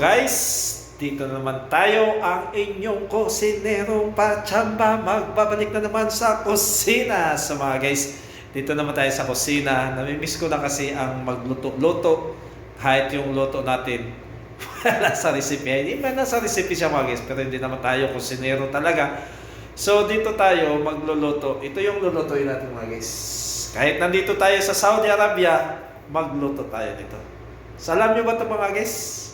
guys, dito naman tayo ang inyong kusinerong pachamba. Magbabalik na naman sa kusina. So mga guys, dito naman tayo sa kusina. Namimiss ko na kasi ang magluto-luto. Kahit yung luto natin wala sa recipe. Hindi man nasa recipe siya mga guys, pero hindi naman tayo kusinero talaga. So dito tayo magluluto. Ito yung lulutuin natin mga guys. Kahit nandito tayo sa Saudi Arabia, magluto tayo dito. So alam nyo ba ito mga guys?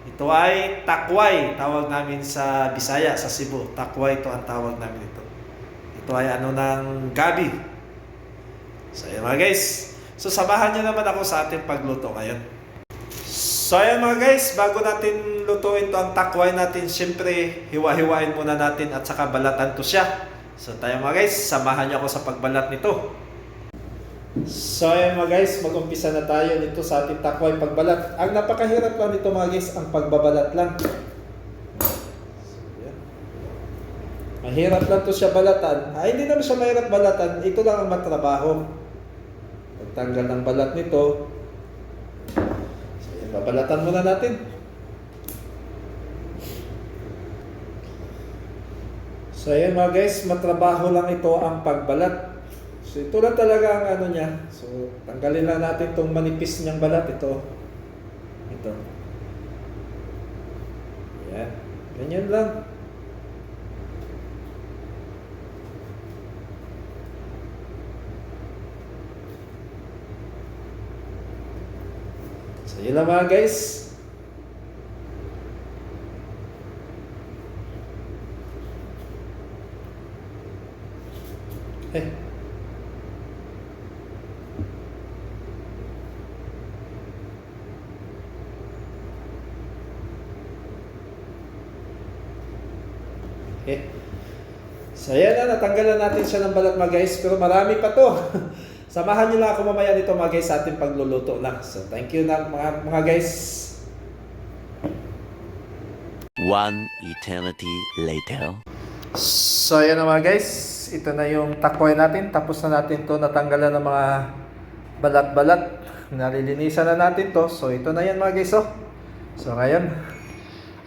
Ito ay takway, tawag namin sa Bisaya, sa Cebu. Takway ito ang tawag namin ito. Ito ay ano ng gabi. So ayan mga guys. So samahan nyo naman ako sa ating pagluto ngayon. So ayan mga guys, bago natin lutuin to ang takway natin, syempre hiwa-hiwain muna natin at saka balatan to siya. So tayo mga guys, samahan nyo ako sa pagbalat nito. So ayan mga guys, mag-umpisa na tayo nito sa ating takway pagbalat. Ang napakahirap lang nito mga guys, ang pagbabalat lang. So, mahirap lang to siya balatan. Hindi naman siya mahirap balatan, ito lang ang matrabaho. Pagtanggal ng balat nito. So ayan, babalatan muna natin. So ayan mga guys, matrabaho lang ito ang pagbalat. So ito lang talaga ang ano niya. So tanggalin lang natin itong manipis niyang balat. Ito. Ayan. Ganyan lang. So yun lang mga guys. Okay. So ayan na, natanggalan natin siya ng balat mga guys, pero marami pa to. Samahan nyo lang ako mamaya nito mga guys sa ating pagluluto na. So thank you na mga guys. One eternity later. So ayan na mga guys, ito na yung takway natin. Tapos na natin to natanggalan ng mga balat-balat. Nalilinisan na natin to. So ito na yan mga guys. So ngayon,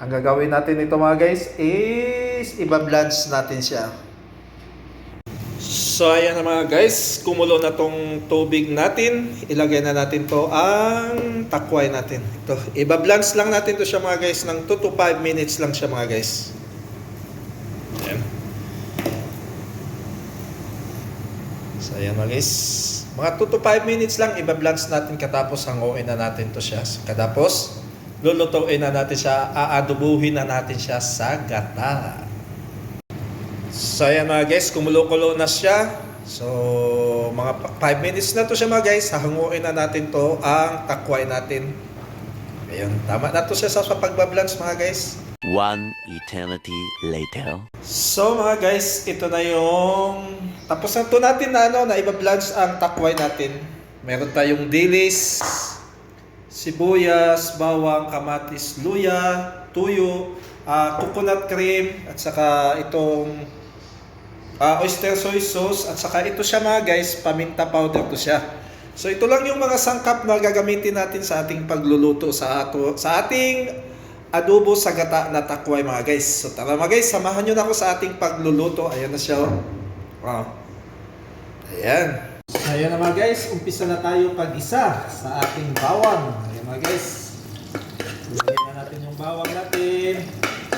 ang gagawin natin ito mga guys is iba-blanch natin siya. So ayan na mga guys, kumulo na tong tubig natin. Ilagay na natin to ang takway natin. Ito, iba-blanch lang natin to siya mga guys ng 2 to 5 minutes lang siya mga guys. Ayan. So ayan mga guys, mga 2 to 5 minutes lang iba-blanch natin katapos hanguin na natin to siya. Katapos lulutuin na natin siya, aadobuhin na natin siya sa gata. So ayan mga guys, kumulo-kulo na siya. So mga 5 minutes na to siya mga guys, hahanguin na natin to ang takway natin. Ayun, tama na to siya sa pagbablanch mga guys. One eternity later. So mga guys, ito na yung tapos na to natin na na iba-blanch ang takway natin. Meron tayong dilis, sibuyas, bawang, kamatis, luya, tuyo, coconut cream, at saka itong oyster soy sauce, at saka ito siya mga guys, paminta powder to siya. So ito lang yung mga sangkap na gagamitin natin sa ating pagluluto sa ating adobo sa gata na takway mga guys. So tara mga guys, samahan nyo na ako sa ating pagluluto. Ayan na siya. Wow. Ayan. Ayan na mga guys, umpisa na tayo pag-isa sa ating bawang. Ayan mga guys, lagyan na natin yung bawang natin.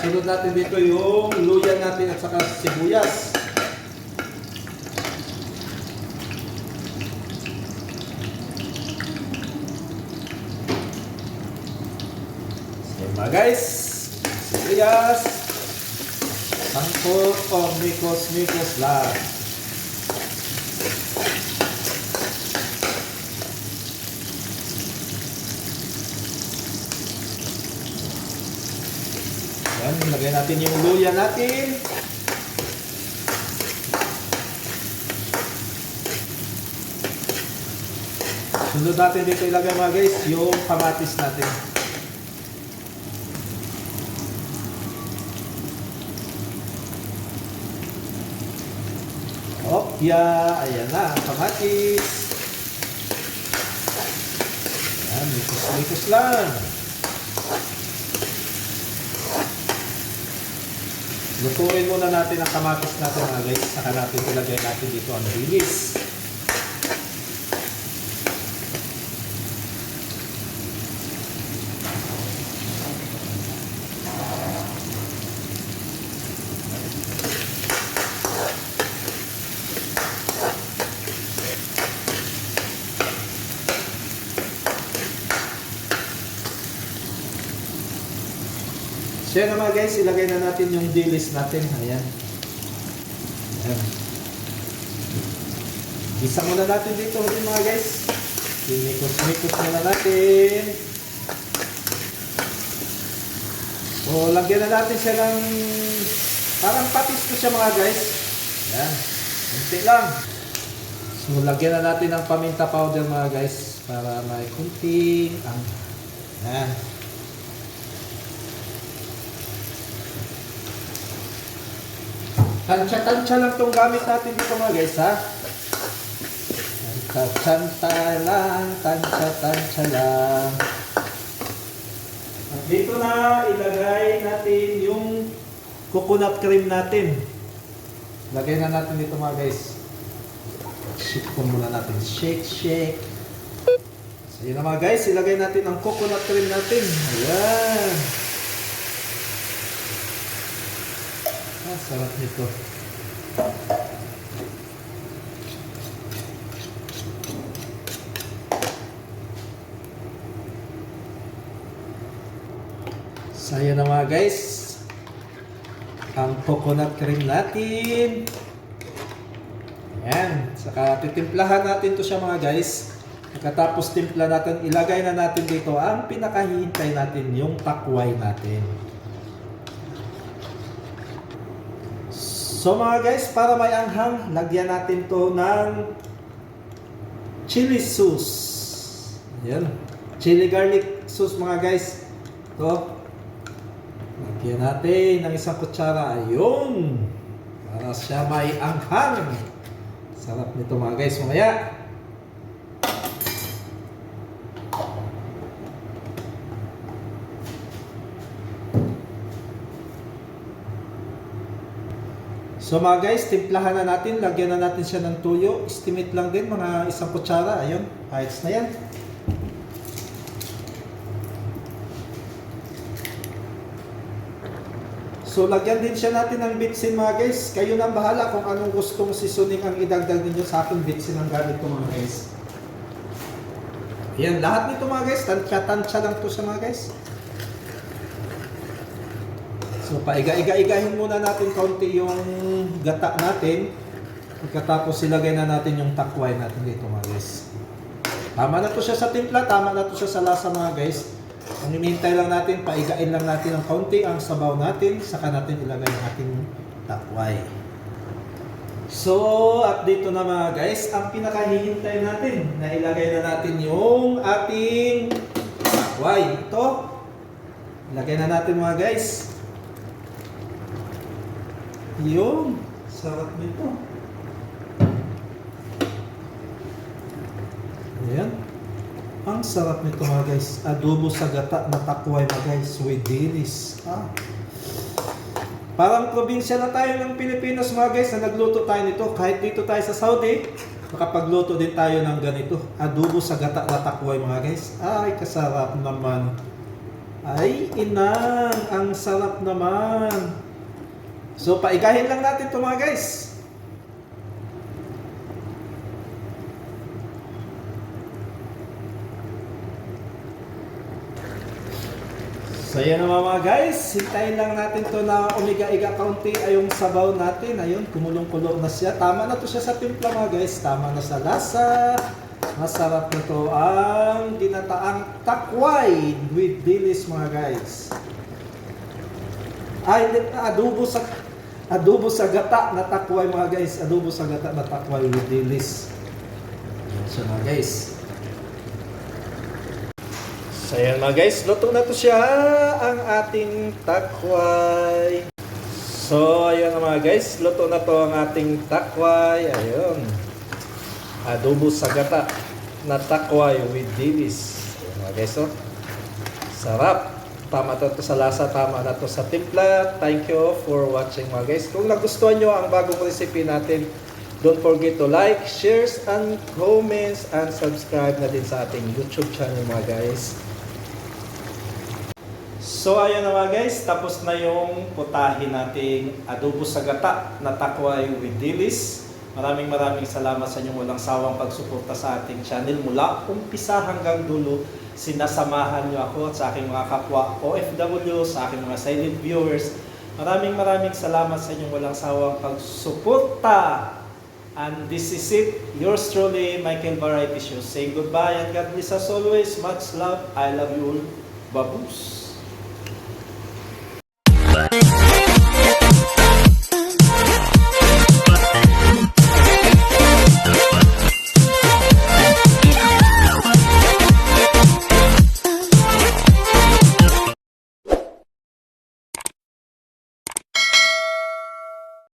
Sunod natin dito yung luya natin at saka sibuyas. Ayan mga guys, sibuyas. Sangkot o mikos-mikos lang. Ayan, lagay natin yung luya natin. Sunod natin dito ilagay mga guys yung kamatis natin. Ayan na, kamatis. Ayan, likos-likos lang. Lutuin muna natin ang kamatis natin mga guys. Saka natin ilagay natin dito ang dilis. So yan na mga guys, ilagay na natin yung dilis natin. Ayan. Ayan. Gisa muna natin dito rin mga guys. Minikos-mikos muna natin. So lagyan na natin siya ng parang patis ko siya mga guys. Ayan. Kunti lang. So lagyan na natin ng paminta powder mga guys. Para may kunti. Ayan. Tansya-tansya lang itong gamit natin dito mga guys ha. Tansya-tansya lang, tansya-tansya lang. At dito na ilagay natin yung coconut cream natin. Lagay na natin dito mga guys. Shake po muna natin. Shake, shake. So yun na mga guys, ilagay natin ang coconut cream natin. Ayan. Sarap nito. So yan na mga guys, ang coconut cream natin. Ayan. Saka titimplahan natin to siya mga guys. Pagkatapos timpla natin, ilagay na natin dito ang pinakahihintay natin, yung takway natin. So mga guys, para may anghang, lagyan natin to ng chili sauce. Ayan. Chili garlic sauce mga guys. Ito. Lagyan natin ng isang kutsara. Ayun. Para siya may anghang. Sarap nito mga guys. Mamaya. So mga guys, timplahan na natin, lagyan na natin siya ng tuyo. Estimate lang din, mga isang kutsara. Ayun, ayos na yan. So lagyan din siya natin ng bitsin mga guys. Kayo na bahala kung anong gustong seasoning ang idagdag ninyo sa aking bitsin ang gamit ko mga guys. Ayan, lahat nito mga guys, tansya-tansya lang to sa mga guys. So, paiga-iga-igahin muna natin kaunti yung gata natin. Pagkatapos ilagay na natin yung takway natin dito mga guys. Tama na to siya sa timpla, tama na to siya sa lasa mga guys. Ang hinihintay lang natin, paigain lang natin ng kaunti ang sabaw natin, saka natin ilagay ang ating takway. So, at dito na mga guys, ang pinakahihintay natin, na ilagay na natin yung ating takway. Ito, ilagay na natin mga guys. Yun, sarap nito. Ayan. Ang sarap nito mga guys. Adobo sa gata na takway mga guys with dilis. Parang probinsya na tayo ng Pilipinas mga guys na nagluto tayo nito. Kahit dito tayo sa Saudi, makapagluto din tayo ng ganito. Adobo sa gata na takway mga guys. Ay, kasarap naman. Ay, inang, ang sarap naman. So, paigahin lang natin ito mga guys. So, yan naman mga guys. Hintayin lang natin to na umiga-iga kaunti ay yung sabaw natin. Ayun, kumulong-kulo na siya. Tama na to siya sa timpla mga guys. Tama na sa lasa. Masarap na to ang ginataang takway with dilis mga guys. Ay, adobo sa gata na takway mga guys. Adobo sa gata na takway with dilis. Yan siya mga guys. So yan mga guys, luto na to siya ang ating takway. So ayan na mga guys, luto na to ang ating takway. Ayun. Adobo sa gata na takway with dilis. Ayan mga guys, oh. Sarap. tama to sa lasa, tama na to sa timpla. Thank you for watching mga guys. Kung nagustuhan nyo ang bagong recipe natin, don't forget to like, shares, and comments, and subscribe na din sa ating YouTube channel mga guys. So ayun na mga guys, tapos na yung putahin nating adobo sa gata na takway with dilis. Maraming salamat sa inyong walang sawang pagsuporta sa ating channel mula umpisa hanggang dulo. Sinasamahan nyo ako at sa aking mga kapwa OFW, sa aking mga silent viewers. Maraming salamat sa inyong walang sawang pagsuporta. And this is it, yours truly, Michael Variety Show. Saying goodbye and God bless as always. Much love. I love you all. Babush!